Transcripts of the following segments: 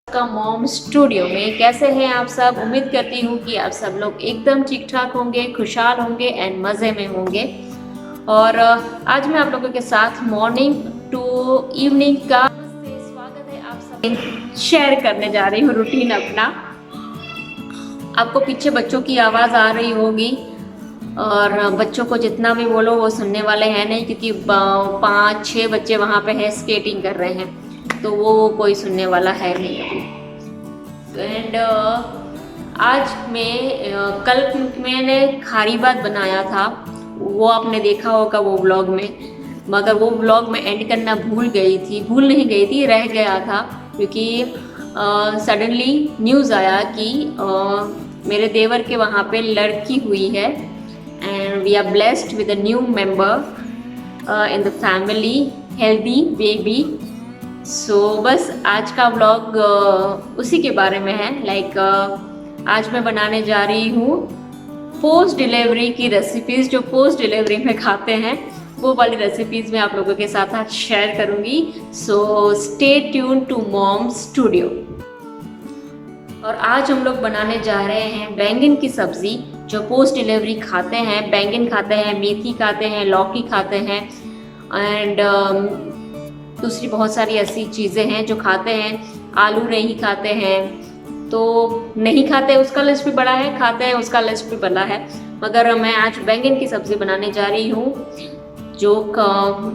का mom studio में कैसे हैं आप सब। उम्मीद करती हूँ कि आप सब लोग एकदम ठीक ठाक होंगे, खुशहाल होंगे एंड मज़े में होंगे। और आज मैं आप लोगों के साथ मॉर्निंग टू इवनिंग का स्वागत है आप सब शेयर करने जा रही हूँ रूटीन अपना। आपको पीछे बच्चों की आवाज़ आ रही होगी और बच्चों को जितना भी बोलो वो सुनने वाले हैं नहीं, क्योंकि 5-6 बच्चे वहाँ पे है स्केटिंग कर रहे हैं, तो वो कोई सुनने वाला है नहीं अभी। एंड आज मैं कल मैंने खारी भात बनाया था, वो आपने देखा होगा वो व्लॉग में, मगर वो व्लॉग में एंड करना भूल नहीं गई थी, रह गया था क्योंकि सडनली न्यूज़ आया कि मेरे देवर के वहाँ पे लड़की हुई है and we are blessed with a new member in the family, healthy baby. So बस आज का व्लॉग उसी के बारे में है। आज मैं बनाने जा रही हूँ पोस्ट डिलीवरी की रेसिपीज़, जो पोस्ट डिलीवरी में खाते हैं वो वाली रेसिपीज़ मैं आप लोगों के साथ आज शेयर करूँगी। So stay tune to Mom Studio. और आज हम लोग बनाने जा रहे हैं बैंगन की सब्ज़ी, जो पोस्ट डिलीवरी खाते हैं। बैंगन खाते हैं, मेथी खाते हैं, लौकी खाते हैं एंड दूसरी बहुत सारी ऐसी चीज़ें हैं जो खाते हैं। आलू नहीं खाते हैं, तो नहीं खाते उसका लिस्ट भी बड़ा है, खाते हैं उसका लिस्ट भी बड़ा है। मगर मैं आज बैंगन की सब्ज़ी बनाने जा रही हूँ, जो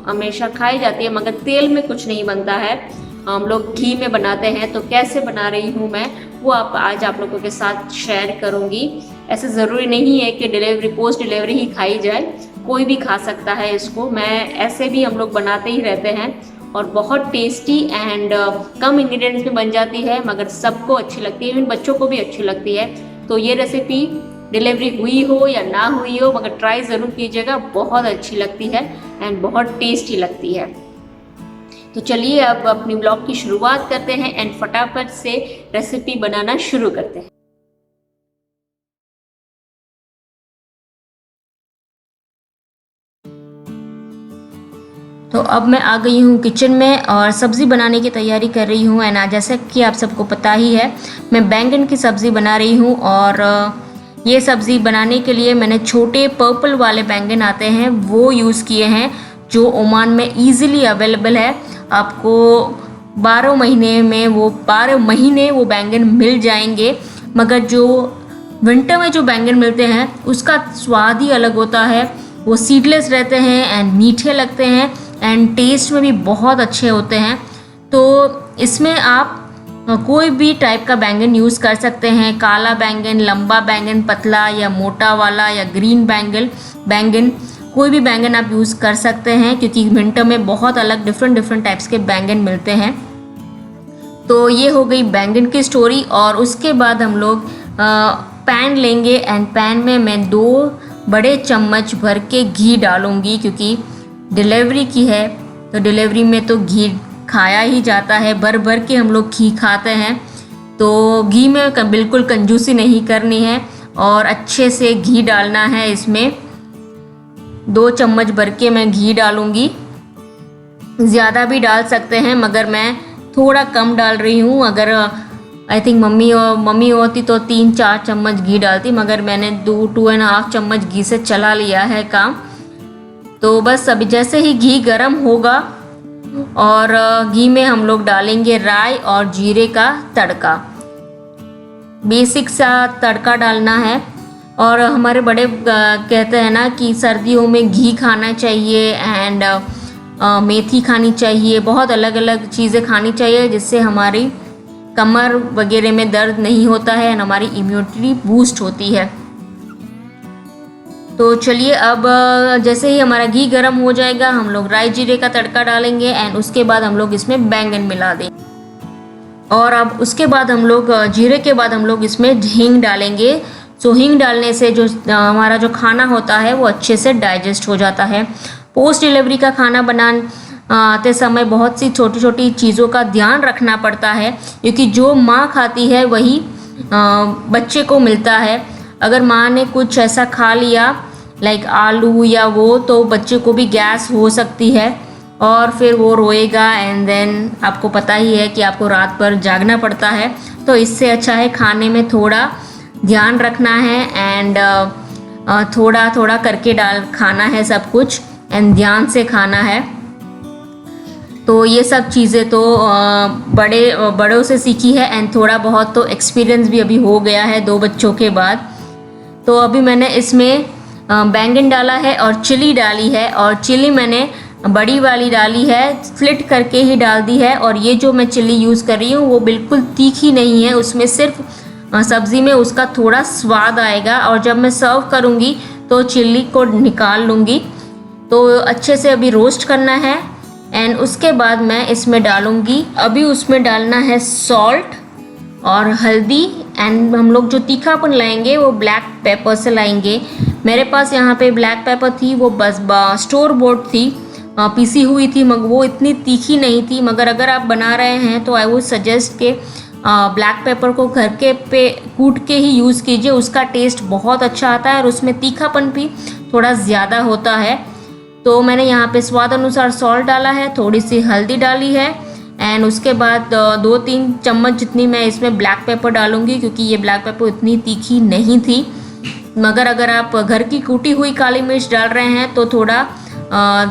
हमेशा खाई जाती है मगर तेल में कुछ नहीं बनता है, हम लोग घी में बनाते हैं। तो कैसे बना रही हूँ मैं वो आज आप लोगों के साथ शेयर करूँगी। ऐसे ज़रूरी नहीं है कि पोस्ट डिलीवरी ही खाई जाए, कोई भी खा सकता है इसको। मैं ऐसे भी हम लोग बनाते ही रहते हैं और बहुत टेस्टी एंड कम इंग्रेडिएंट्स में बन जाती है, मगर सबको अच्छी लगती है, इवन बच्चों को भी अच्छी लगती है। तो ये रेसिपी डिलीवरी हुई हो या ना हुई हो, मगर ट्राई ज़रूर कीजिएगा, बहुत अच्छी लगती है एंड बहुत टेस्टी लगती है। तो चलिए अब अपनी ब्लॉग की शुरुआत करते हैं एंड फटाफट से रेसिपी बनाना शुरू करते हैं। तो अब मैं आ गई हूँ किचन में और सब्ज़ी बनाने की तैयारी कर रही हूँ। एंड जैसा कि आप सबको पता ही है, मैं बैंगन की सब्ज़ी बना रही हूँ। और ये सब्ज़ी बनाने के लिए मैंने छोटे पर्पल वाले बैंगन आते हैं वो यूज़ किए हैं, जो ओमान में ईज़िली अवेलेबल है। आपको 12 महीने वो बैंगन मिल जाएंगे। मगर जो विंटर में जो बैंगन मिलते हैं उसका स्वाद ही अलग होता है। वो सीडलेस रहते हैं एंड मीठे लगते हैं एंड टेस्ट में भी बहुत अच्छे होते हैं। तो इसमें आप कोई भी टाइप का बैंगन यूज़ कर सकते हैं, काला बैंगन, लंबा बैंगन, पतला या मोटा वाला या ग्रीन बैंगन, कोई भी बैंगन आप यूज़ कर सकते हैं, क्योंकि विंटर में बहुत अलग डिफरेंट टाइप्स के बैंगन मिलते हैं। तो ये हो गई बैंगन की स्टोरी। और उसके बाद हम लोग पैन लेंगे एंड पैन में मैं 2 बड़े चम्मच भर के घी डालूंगी, क्योंकि डिलीवरी की है तो डिलीवरी में तो घी खाया ही जाता है, भर के हम लोग घी खाते हैं। तो घी में बिल्कुल कंजूसी नहीं करनी है और अच्छे से घी डालना है। इसमें 2 चम्मच भर के मैं घी डालूंगी, ज़्यादा भी डाल सकते हैं मगर मैं थोड़ा कम डाल रही हूँ। अगर आई थिंक मम्मी होती तो 3-4 चम्मच घी डालती, मगर मैंने 2.5 चम्मच घी से चला लिया है काम। तो बस अभी जैसे ही घी गर्म होगा और घी में हम लोग डालेंगे राई और जीरे का तड़का। बेसिक सा तड़का डालना है। और हमारे बड़े कहते हैं ना कि सर्दियों में घी खाना चाहिए एंड मेथी खानी चाहिए, बहुत अलग अलग चीज़ें खानी चाहिए, जिससे हमारी कमर वगैरह में दर्द नहीं होता है एंड हमारी इम्यूनिटी बूस्ट होती है। तो चलिए अब जैसे ही हमारा घी गर्म हो जाएगा, हम लोग राई जीरे का तड़का डालेंगे एंड उसके बाद हम लोग इसमें बैंगन मिला देंगे। और अब उसके बाद हम लोग जीरे के बाद हम लोग इसमें हींग डालेंगे। सो हींग डालने से जो हमारा जो खाना होता है वो अच्छे से डाइजेस्ट हो जाता है। पोस्ट डिलीवरी का खाना बनाते समय बहुत सी छोटी छोटी चीज़ों का ध्यान रखना पड़ता है, क्योंकि जो माँ खाती है वही बच्चे को मिलता है। अगर माँ ने कुछ ऐसा खा लिया लाइक आलू या वो, तो बच्चे को भी गैस हो सकती है और फिर वो रोएगा एंड देन आपको पता ही है कि आपको रात भर जागना पड़ता है। तो इससे अच्छा है खाने में थोड़ा ध्यान रखना है एंड थोड़ा थोड़ा करके डाल खाना है सब कुछ एंड ध्यान से खाना है। तो ये सब चीज़ें तो बड़ों से सीखी है एंड थोड़ा बहुत तो एक्सपीरियंस भी अभी हो गया है 2 बच्चों के बाद। तो अभी मैंने इसमें बैंगन डाला है और चिली डाली है, और चिली मैंने बड़ी वाली डाली है, स्प्लिट करके ही डाल दी है। और ये जो मैं चिली यूज़ कर रही हूँ वो बिल्कुल तीखी नहीं है, उसमें सिर्फ सब्ज़ी में उसका थोड़ा स्वाद आएगा। और जब मैं सर्व करूँगी तो चिली को निकाल लूँगी। तो अच्छे से अभी रोस्ट करना है एंड उसके बाद मैं इसमें डालूँगी, अभी उसमें डालना है सॉल्ट और हल्दी एंड हम लोग जो तीखापन लाएंगे वो ब्लैक पेपर से लाएंगे। मेरे पास यहाँ पे ब्लैक पेपर थी, वो बस स्टोर बोर्ड थी, पीसी हुई थी, मगर वो इतनी तीखी नहीं थी। मगर अगर आप बना रहे हैं तो आई वुड सजेस्ट के ब्लैक पेपर को घर के पे कूट के ही यूज़ कीजिए, उसका टेस्ट बहुत अच्छा आता है और उसमें तीखापन भी थोड़ा ज़्यादा होता है। तो मैंने यहाँ पे स्वाद अनुसार सॉल्ट डाला है, थोड़ी सी हल्दी डाली है एंड उसके बाद 2-3 चम्मच जितनी मैं इसमें ब्लैक पेपर डालूंगी, क्योंकि ये ब्लैक पेपर इतनी तीखी नहीं थी। मगर अगर आप घर की कूटी हुई काली मिर्च डाल रहे हैं तो थोड़ा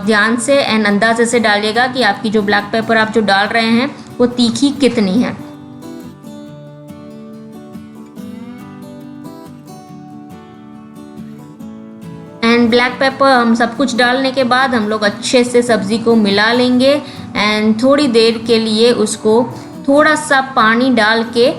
ध्यान से एंड अंदाजे से डालिएगा कि आपकी जो ब्लैक पेपर आप जो डाल रहे हैं वो तीखी कितनी है। एंड ब्लैक पेपर हम सब कुछ डालने के बाद हम लोग अच्छे से सब्ज़ी को मिला लेंगे एंड थोड़ी देर के लिए उसको थोड़ा सा पानी डाल के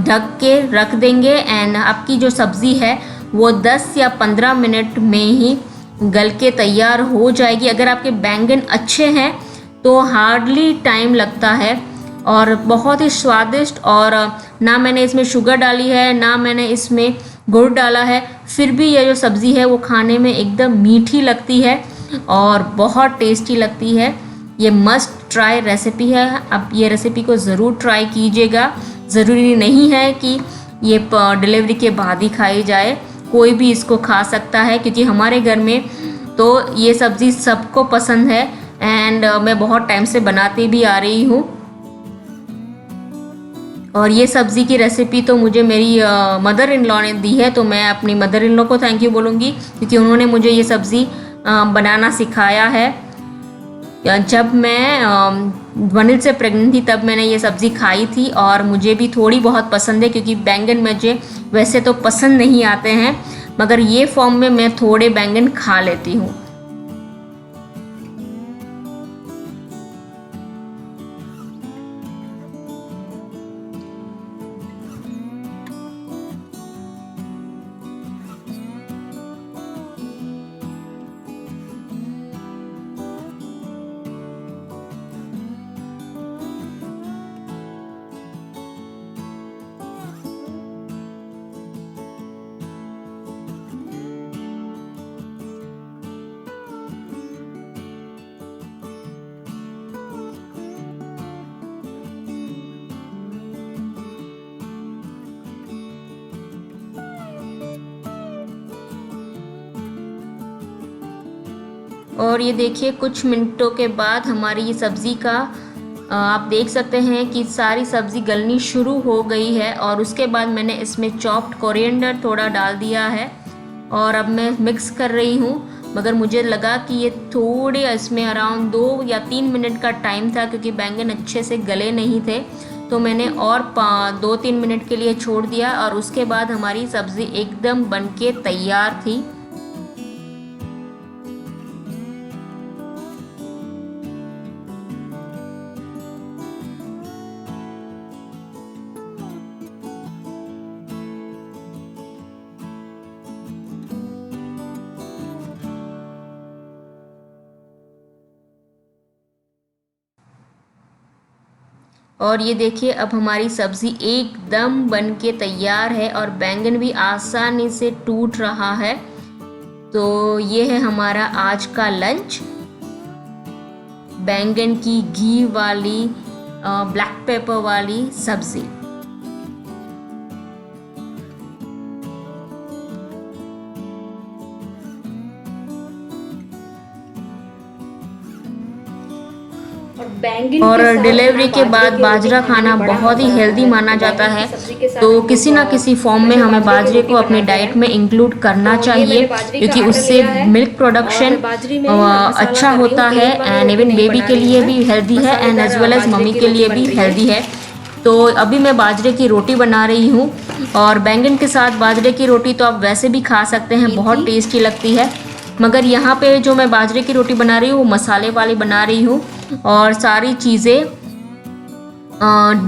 ढक के रख देंगे एंड आपकी जो सब्ज़ी है वो 10 या 15 मिनट में ही गल के तैयार हो जाएगी। अगर आपके बैंगन अच्छे हैं तो हार्डली टाइम लगता है और बहुत ही स्वादिष्ट। और ना मैंने इसमें शुगर डाली है ना मैंने इसमें गुड़ डाला है, फिर भी ये जो सब्ज़ी है वो खाने में एकदम मीठी लगती है और बहुत टेस्टी लगती है। ये मस्ट ट्राई रेसिपी है, आप ये रेसिपी को ज़रूर ट्राई कीजिएगा। ज़रूरी नहीं है कि ये डिलीवरी के बाद ही खाई जाए, कोई भी इसको खा सकता है, क्योंकि हमारे घर में तो ये सब्ज़ी सबको पसंद है एंड मैं बहुत टाइम से बनाती भी आ रही हूँ। और ये सब्ज़ी की रेसिपी तो मुझे मेरी मदर इन लॉ ने दी है, तो मैं अपनी मदर इन लॉ को थैंक यू बोलूँगी, क्योंकि उन्होंने मुझे ये सब्ज़ी बनाना सिखाया है। जब मैं वनिल से प्रेग्नेंट थी तब मैंने ये सब्ज़ी खाई थी और मुझे भी थोड़ी बहुत पसंद है, क्योंकि बैंगन मुझे वैसे तो पसंद नहीं आते हैं, मगर ये फॉर्म में मैं थोड़े बैंगन खा लेती हूँ। और ये देखिए कुछ मिनटों के बाद हमारी ये सब्ज़ी का आप देख सकते हैं कि सारी सब्ज़ी गलनी शुरू हो गई है। और उसके बाद मैंने इसमें चॉप्ड कोरिएंडर थोड़ा डाल दिया है और अब मैं मिक्स कर रही हूँ। मगर मुझे लगा कि ये थोड़े इसमें अराउंड 2 या 3 मिनट का टाइम था, क्योंकि बैंगन अच्छे से गले नहीं थे, तो मैंने और 2-3 मिनट के लिए छोड़ दिया और उसके बाद हमारी सब्ज़ी एकदम बनके तैयार थी। और ये देखिए अब हमारी सब्ज़ी एकदम बन के तैयार है और बैंगन भी आसानी से टूट रहा है। तो ये है हमारा आज का लंच, बैंगन की घी वाली ब्लैक पेपर वाली सब्ज़ी। बैंगन और के साथ डिलीवरी ना के बाद की बाजरा रोटी खाना बड़ा बहुत ही मजा हेल्दी आता है। माना जाता बैंगन है, की सब्जी के साथ तो हम किसी ना लोग किसी फॉर्म में स्पेशल हमें बाजरे की को रोटी अपने बनाते डाइट हैं। में इंक्लूड करना तो ये चाहिए, मैंने बाजरे का क्योंकि आटा उससे लिया है मिल्क प्रोडक्शन और बाजरे में मसाला अच्छा कर रही हूँ, होता है प्लेन वाली एंड रोटी इवन नहीं बेबी बना के रही हूँ लिए मैं, भी हेल्दी है एंड एज मसालेदार वेल एज बाजरे मम्मी की के रोटी लिए बन भी रही हेल्दी है। तो अभी मैं बाजरे की रोटी बना रही हूँ और बैंगन के साथ बाजरे की रोटी तो आप वैसे भी खा सकते हैं, बहुत टेस्टी लगती है। मगर यहाँ पे जो मैं बाजरे की रोटी बना रही हूँ वो मसाले वाली बना रही हूँ और सारी चीज़ें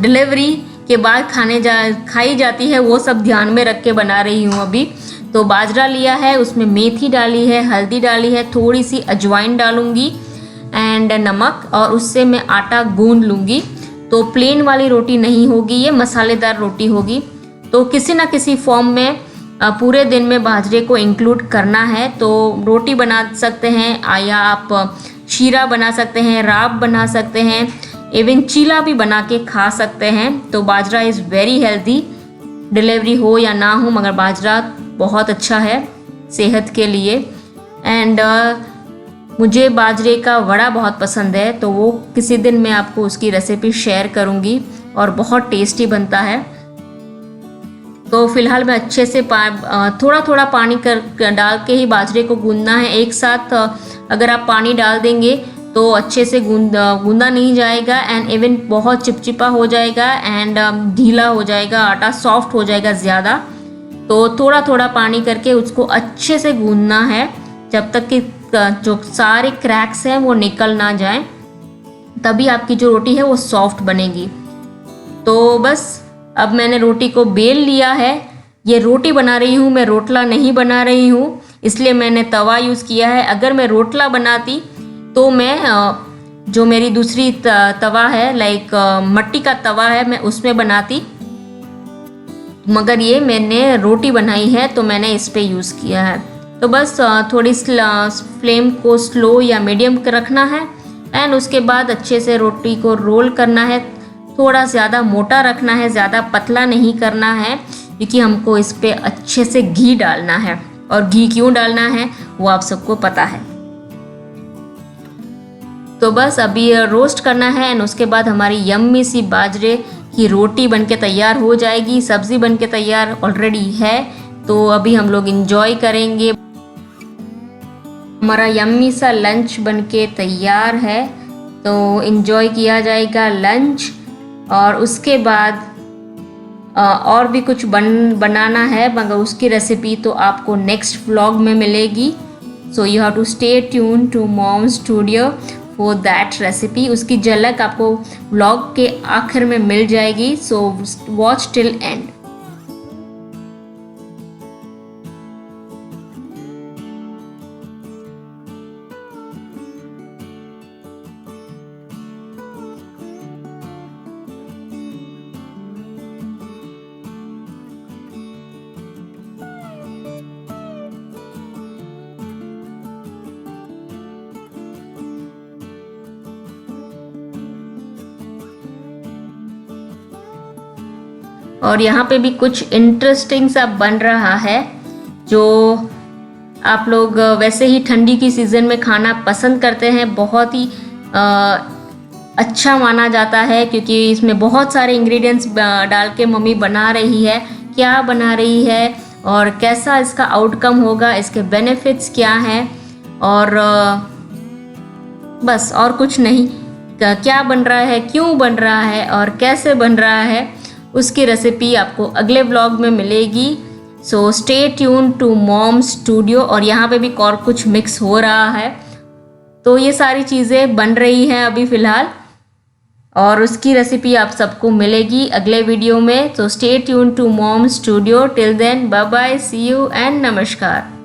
डिलीवरी के बाद खाई जाती है, वो सब ध्यान में रख के बना रही हूँ अभी। तो बाजरा लिया है, उसमें मेथी डाली है, हल्दी डाली है, थोड़ी सी अजवाइन डालूंगी एंड नमक, और उससे मैं आटा गूंद लूँगी। तो प्लेन वाली रोटी नहीं होगी, ये मसालेदार रोटी होगी। तो किसी ना किसी फॉर्म में पूरे दिन में बाजरे को इंक्लूड करना है। तो रोटी बना सकते हैं या आप शीरा बना सकते हैं, राब बना सकते हैं, इवन चीला भी बना के खा सकते हैं। तो बाजरा इज़ वेरी हेल्दी, डिलीवरी हो या ना हो, मगर बाजरा बहुत अच्छा है सेहत के लिए। एंड मुझे बाजरे का वड़ा बहुत पसंद है, तो वो किसी दिन मैं आपको उसकी रेसिपी शेयर करूँगी और बहुत टेस्टी बनता है। तो फिलहाल मैं अच्छे से थोड़ा थोड़ा पानी डाल के ही बाजरे को गूंदना है। एक साथ अगर आप पानी डाल देंगे तो अच्छे से गूंदा नहीं जाएगा एंड इवन बहुत चिपचिपा हो जाएगा एंड ढीला हो जाएगा, आटा सॉफ्ट हो जाएगा ज़्यादा। तो थोड़ा थोड़ा पानी करके उसको अच्छे से गूंदना है जब तक कि जो सारे क्रैक्स हैं वो निकल ना जाए, तभी आपकी जो रोटी है वो सॉफ्ट बनेगी। तो बस अब मैंने रोटी को बेल लिया है। ये रोटी बना रही हूँ मैं, रोटला नहीं बना रही हूँ, इसलिए मैंने तवा यूज़ किया है। अगर मैं रोटला बनाती तो मैं जो मेरी दूसरी तवा है, लाइक मट्टी का तवा है, मैं उसमें बनाती, मगर ये मैंने रोटी बनाई है तो मैंने इस पे यूज़ किया है। तो बस थोड़ी फ्लेम को स्लो या मीडियम रखना है एंड उसके बाद अच्छे से रोटी को रोल करना है। थोड़ा ज़्यादा मोटा रखना है, ज़्यादा पतला नहीं करना है, क्योंकि हमको इस पे अच्छे से घी डालना है, और घी क्यों डालना है वो आप सबको पता है। तो बस अभी रोस्ट करना है एंड उसके बाद हमारी यम्मी सी बाजरे की रोटी बनके तैयार हो जाएगी। सब्ज़ी बनके तैयार ऑलरेडी है, तो अभी हम लोग इंजॉय करेंगे। हमारा यम्मी सा लंच बनके तैयार है, तो इंजॉय किया जाएगा लंच। और उसके बाद और भी कुछ बनाना है, मगर उसकी रेसिपी तो आपको नेक्स्ट व्लॉग में मिलेगी। So you have to stay tune to Mom Studio for that recipe. उसकी झलक आपको व्लॉग के आखिर में मिल जाएगी, सो वॉच टिल एंड। और यहाँ पे भी कुछ इंटरेस्टिंग सा बन रहा है, जो आप लोग वैसे ही ठंडी की सीज़न में खाना पसंद करते हैं। बहुत ही अच्छा माना जाता है, क्योंकि इसमें बहुत सारे इंग्रेडिएंट्स डाल के मम्मी बना रही है। क्या बना रही है और कैसा इसका आउटकम होगा, इसके बेनिफिट्स क्या हैं, और बस और कुछ नहीं। क्या बन रहा है, क्यों बन रहा है और कैसे बन रहा है, उसकी रेसिपी आपको अगले व्लॉग में मिलेगी। So stay tune to Mom Studio. और यहाँ पे भी और कुछ मिक्स हो रहा है, तो ये सारी चीज़ें बन रही हैं अभी फ़िलहाल, और उसकी रेसिपी आप सबको मिलेगी अगले वीडियो में। So stay tune to Mom Studio. Till then bye bye, see you and नमस्कार।